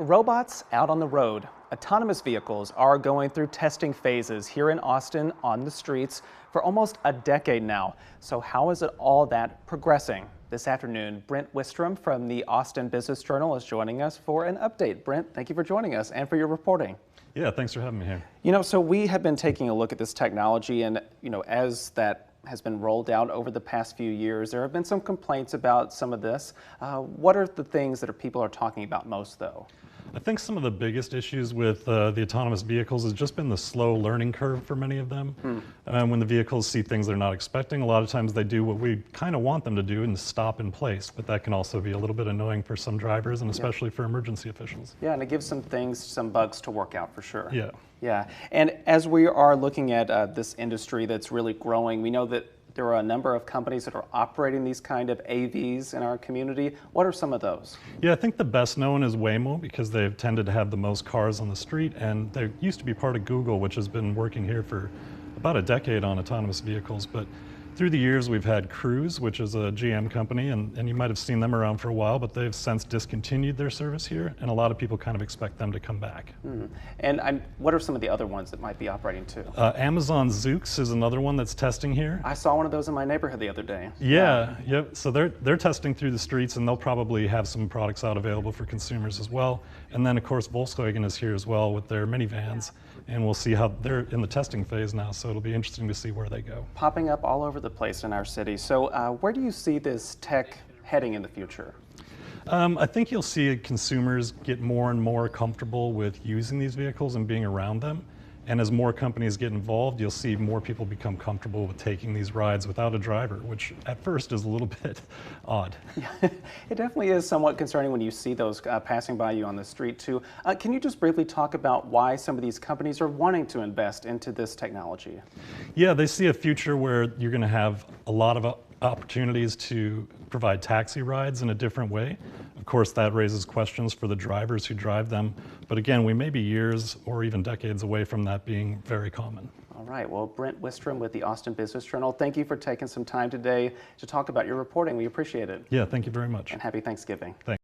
Robots out on the road. Autonomous vehicles are going through testing phases here in Austin on the streets for almost a decade now. So how is it all that progressing? This afternoon, Brent Wistrom from the Austin Business Journal is joining us for an update. Brent, thank you for joining us and for your reporting. Yeah, thanks for having me here. So we have been taking a look at this technology and, as that has been rolled out over the past few years, there have been some complaints about some of this. What are the things that people are talking about most, though? I think some of the biggest issues with the autonomous vehicles has just been the slow learning curve for many of them. When the vehicles see things they're not expecting, a lot of times they do what we kind of want them to do and stop in place, but that can also be a little bit annoying for some drivers and especially for emergency officials. Yeah, and it gives some bugs to work out for sure. Yeah. Yeah, and as we are looking at this industry that's really growing, we know that there are a number of companies that are operating these kind of AVs in our community. What are some of those? Yeah, I think the best known is Waymo because they've tended to have the most cars on the street, and they used to be part of Google, which has been working here for about a decade on autonomous vehicles. But through the years, we've had Cruise, which is a GM company, and you might have seen them around for a while, but they've since discontinued their service here, and a lot of people kind of expect them to come back. And what are some of the other ones that might be operating too? Amazon Zoox is another one that's testing here. I saw one of those in my neighborhood the other day. Yeah, yep. So they're testing through the streets, and they'll probably have some products out available for consumers as well. And then, of course, Volkswagen is here as well with their minivans, and we'll see how they're in the testing phase now, so it'll be interesting to see where they go. Popping up all over the place in our city. So where do you see this tech heading in the future? I think you'll see consumers get more and more comfortable with using these vehicles and being around them. And as more companies get involved, you'll see more people become comfortable with taking these rides without a driver, which at first is a little bit odd. It definitely is somewhat concerning when you see those passing by you on the street too. Can you just briefly talk about why some of these companies are wanting to invest into this technology? Yeah, they see a future where you're going to have a lot of opportunities to provide taxi rides in a different way. Of course, that raises questions for the drivers who drive them. But again, we may be years or even decades away from that being very common. All right. Well, Brent Wistrom with the Austin Business Journal, thank you for taking some time today to talk about your reporting. We appreciate it. Yeah, thank you very much. And happy Thanksgiving. Thanks.